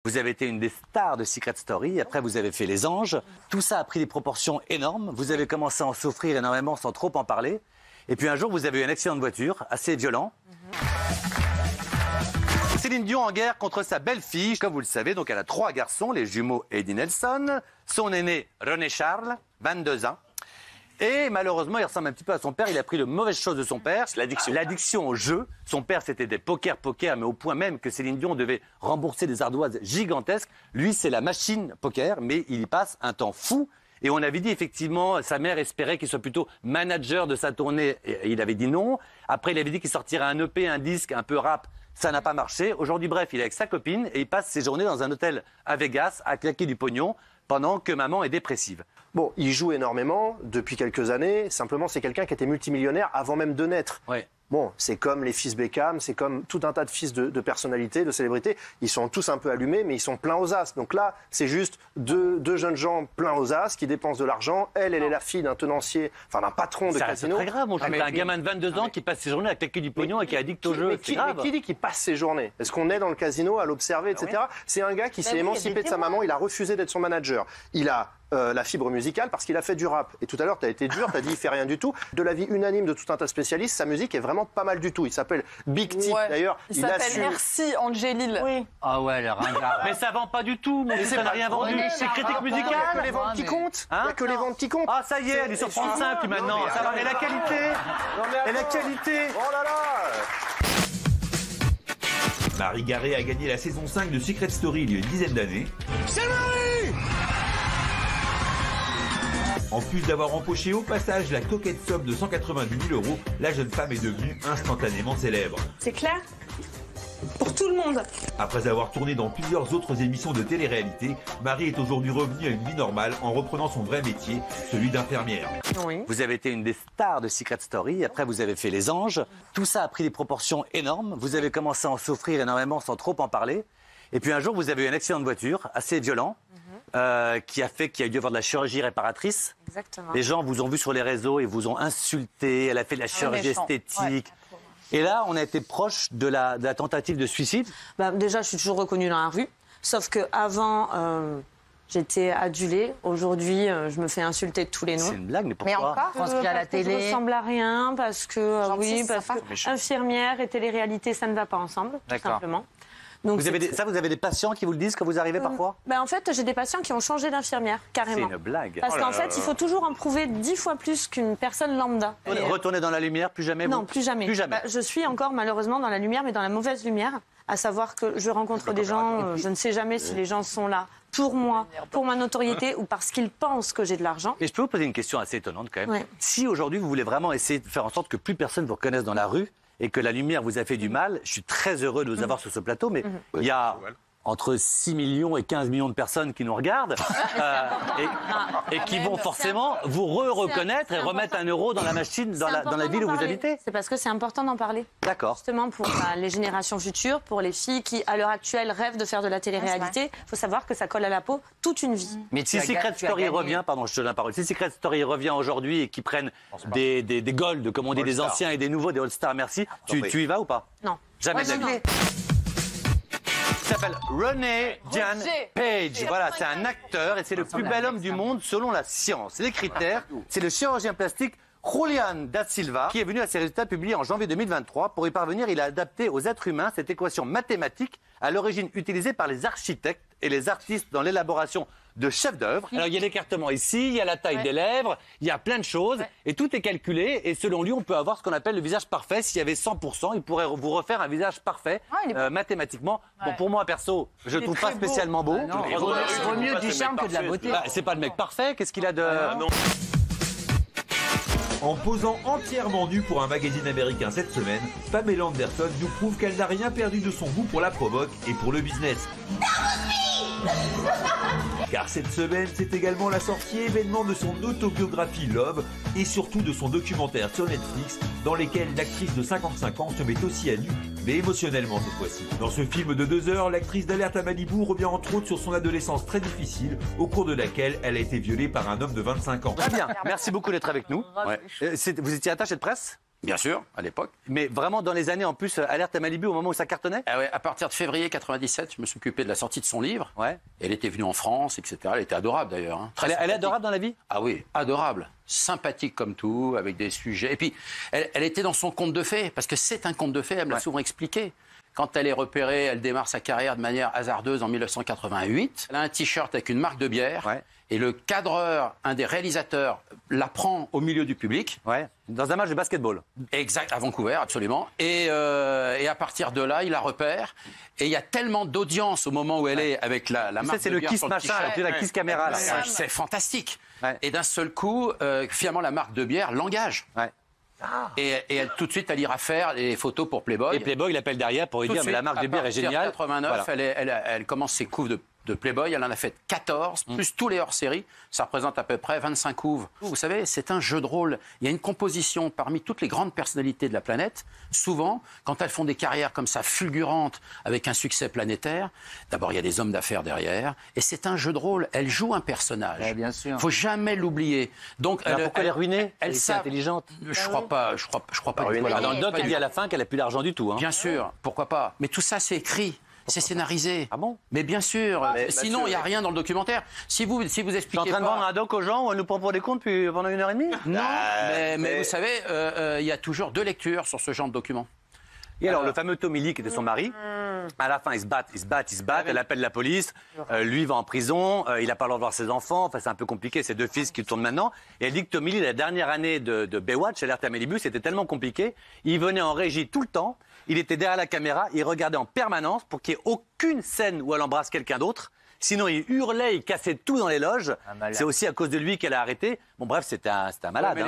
Vous avez été une des stars de Secret Story, après vous avez fait Les Anges. Tout ça a pris des proportions énormes. Vous avez commencé à en souffrir énormément sans trop en parler. Et puis un jour, vous avez eu un accident de voiture assez violent. Céline Dion en guerre contre sa belle-fille. Comme vous le savez, donc elle a 3 garçons, les jumeaux Eddie Nelson. Son aîné, René Charles, 22 ans. Et malheureusement, il ressemble un petit peu à son père. Il a pris de mauvaises choses de son père. L'addiction au jeu. Son père, c'était des poker, mais au point même que Céline Dion devait rembourser des ardoises gigantesques. Lui, c'est la machine poker, mais il y passe un temps fou. Et on avait dit effectivement, sa mère espérait qu'il soit plutôt manager de sa tournée. Et il avait dit non. Après, il avait dit qu'il sortirait un EP, un disque, un peu rap. Ça n'a pas marché. Aujourd'hui, bref, il est avec sa copine et il passe ses journées dans un hôtel à Vegas à claquer du pognon pendant que maman est dépressive. Bon, il joue énormément depuis quelques années. Simplement, c'est quelqu'un qui était multimillionnaire avant même de naître. Ouais. Bon, c'est comme les fils Beckham, c'est comme tout un tas de fils de personnalités, de célébrités. Ils sont tous un peu allumés, mais ils sont pleins aux as. Donc là, c'est juste deux jeunes gens pleins aux as qui dépensent de l'argent. Elle est la fille d'un tenancier, enfin d'un patron de casino. C'est très grave, mon cher. Un gamin de 22 ans qui passe ses journées à claquer du pognon et qui est addict au jeu. Mais qui dit qu'il passe ses journées? Est-ce qu'on est dans le casino à l'observer, etc. C'est un gars qui s'est émancipé de sa maman. Il a refusé d'être son manager. Il a la fibre musicale parce qu'il a fait du rap. Et tout à l'heure, tu as été dur, tu as dit il fait rien du tout. De l'avis unanime de tout un tas de spécialistes, sa musique est vraiment pas mal du tout. Il s'appelle Big T. Ouais. D'ailleurs, il s'appelle Merci Angélil. Oui. Ah ouais, le ringard. Mais ça vend pas du tout, mais ça n'a rien vendu. C'est critique musicale. Il n'y a que les ventes qui comptent. Il n'y a que les ventes qui comptent. Ah ça y est, elle est sur 35 maintenant. Ça va, mais la qualité. Et la qualité. Oh là là. Marie Garé a gagné la saison 5 de Secret Story il y a une dizaine d'années. C'est Marie! En plus d'avoir empoché au passage la coquette somme de 190 000 €, la jeune femme est devenue instantanément célèbre. C'est clair? Pour tout le monde. Après avoir tourné dans plusieurs autres émissions de télé-réalité, Marie est aujourd'hui revenue à une vie normale en reprenant son vrai métier, celui d'infirmière. Oui. Vous avez été une des stars de Secret Story, après vous avez fait Les Anges. Tout ça a pris des proportions énormes. Vous avez commencé à en souffrir énormément sans trop en parler. Et puis un jour, vous avez eu un accident de voiture assez violent. Qui a fait qu'il y a dû y avoir de la chirurgie réparatrice. Exactement. Les gens vous ont vu sur les réseaux et vous ont insulté. Elle a fait de la chirurgie esthétique. Ouais. Et là, on a été proche de la tentative de suicide. Bah, déjà, je suis toujours reconnue dans la rue. Sauf qu'avant, j'étais adulée. Aujourd'hui, je me fais insulter de tous les noms. C'est une blague, mais pourquoi? Mais encore Transcrit à la télé. Je ressemble à rien parce que, infirmière et télé-réalité, ça ne va pas ensemble, tout simplement. Donc vous avez des patients qui vous le disent quand vous arrivez parfois? En fait, j'ai des patients qui ont changé d'infirmière, carrément. C'est une blague. Parce qu'en fait, il faut toujours en prouver 10 fois plus qu'une personne lambda. Retourner dans la lumière, plus jamais? Non, plus jamais. Plus jamais. Je suis encore malheureusement dans la lumière, mais dans la mauvaise lumière. À savoir que je rencontre des gens, je ne sais jamais si les gens sont là pour moi, pour ma notoriété ou parce qu'ils pensent que j'ai de l'argent. Et je peux vous poser une question assez étonnante quand même. Ouais. Si aujourd'hui vous voulez vraiment essayer de faire en sorte que plus personne vous reconnaisse dans la rue, et que la lumière vous a fait du mal, je suis très heureux de vous avoir sur ce plateau, mais il y a entre 6 millions et 15 millions de personnes qui nous regardent et qui vont forcément vous reconnaître et remettre 1 euro dans la machine, dans la ville où vous habitez. C'est parce que c'est important d'en parler. D'accord. Justement pour les générations futures, pour les filles qui, à l'heure actuelle, rêvent de faire de la télé-réalité, il faut savoir que ça colle à la peau toute une vie. Mais si Secret Story revient, pardon, je te donne la parole, si Secret Story revient aujourd'hui et qu'ils prennent des golds, comme on dit, des anciens et des nouveaux, des all-stars, merci, tu y vas ou pas? Non. Jamais de la vie. Il s'appelle René Jan Page. Voilà, c'est un acteur et c'est le plus bel homme du monde selon la science. Les critères, c'est le chirurgien plastique Julian da Silva qui est venu à ses résultats publiés en janvier 2023. Pour y parvenir, il a adapté aux êtres humains cette équation mathématique à l'origine utilisée par les architectes et les artistes dans l'élaboration de chefs-d'œuvre. Alors il y a l'écartement ici, il y a la taille des lèvres, il y a plein de choses et tout est calculé et selon lui on peut avoir ce qu'on appelle le visage parfait. S'il y avait 100%, il pourrait vous refaire un visage parfait mathématiquement. Bon, pour moi perso, je le trouve pas spécialement beau. Il vaut mieux du charme que de la beauté. C'est pas le mec parfait, qu'est-ce qu'il a de... En posant entièrement nue pour un magazine américain cette semaine, Pamela Anderson nous prouve qu'elle n'a rien perdu de son goût pour la provoque et pour le business. Car cette semaine, c'est également la sortie événement de son autobiographie Love et surtout de son documentaire sur Netflix dans lequel l'actrice de 55 ans se met aussi à nu, mais émotionnellement cette fois-ci. Dans ce film de 2 heures, l'actrice d'Alerte à Malibu revient entre autres sur son adolescence très difficile au cours de laquelle elle a été violée par un homme de 25 ans. Très bien, merci beaucoup d'être avec nous. Ouais. Vous étiez attaché de presse ? Bien sûr, à l'époque. Mais vraiment dans les années en plus, Alerte à Malibu, au moment où ça cartonnait? Ah ouais, à partir de février 97, je me suis occupé de la sortie de son livre. Ouais. Elle était venue en France, etc. Elle était adorable d'ailleurs. Hein. Très Elle est sympathique. adorable dans la vie? Ah oui, adorable. Sympathique comme tout, avec des sujets. Et puis, elle était dans son conte de fées, parce que c'est un conte de fées, elle me l'a souvent expliqué. Quand elle est repérée, elle démarre sa carrière de manière hasardeuse en 1988. Elle a un t-shirt avec une marque de bière. Ouais. Et le cadreur, un des réalisateurs, la prend au milieu du public. Ouais. Dans un match de basketball. Exact, à Vancouver, absolument. Et à partir de là, il la repère. Et il y a tellement d'audience au moment où elle est avec la marque C'est de le bière kiss sur le machin, t-shirt. la kiss caméra. Là. C'est fantastique. Ouais. Et d'un seul coup, finalement, la marque de bière l'engage. Ouais. Et elle, tout de suite, elle ira faire les photos pour Playboy. Et Playboy, il appelle derrière pour lui Tout de dire mais la suite, marque de bière est à partir géniale. de 89, Voilà. elle commence ses couves de Playboy. Elle en a fait 14, plus tous les hors-séries. Ça représente à peu près 25 couves. Vous savez, c'est un jeu de rôle. Il y a une composition parmi toutes les grandes personnalités de la planète. Souvent, quand elles font des carrières comme ça, fulgurantes, avec un succès planétaire, d'abord, il y a des hommes d'affaires derrière. Et c'est un jeu de rôle. Elle joue un personnage. Ouais, bien sûr. Il ne faut jamais l'oublier. Donc, Alors pourquoi elle est ruinée? Elle est savent- intelligente. Je crois pas. Je crois pas. du tout. Dans le doc, Pas il du dit à tout. la fin qu'elle a plus d'argent du tout. Hein. Bien sûr, pourquoi pas. Mais tout ça, c'est écrit. C'est scénarisé. Ah bon? Mais bien sûr. Mais Sinon, il n'y a rien dans le documentaire. Si vous Tu es en expliquez train de pas... vendre un doc aux gens où elle nous prend pour des comptes pendant 1h30? Non, mais vous savez, il y a toujours 2 lectures sur ce genre de document. Et alors, le fameux Tommy Lee, qui était son mari, à la fin, ils se battent. Elle appelle la police. Lui va en prison. Il n'a pas le droit de voir ses enfants. Enfin, c'est un peu compliqué. Ses 2 fils qui tournent maintenant. Et elle dit que Tommy Lee, la dernière année de Baywatch, Alerte à Malibu, c'était tellement compliqué. Il venait en régie tout le temps. Il était derrière la caméra. Il regardait en permanence pour qu'il n'y ait aucune scène où elle embrasse quelqu'un d'autre. Sinon, il hurlait, il cassait tout dans les loges. malade. C'est aussi à cause de lui qu'elle a arrêté. Bon, bref, c'était un malade. Ouais, mais hein.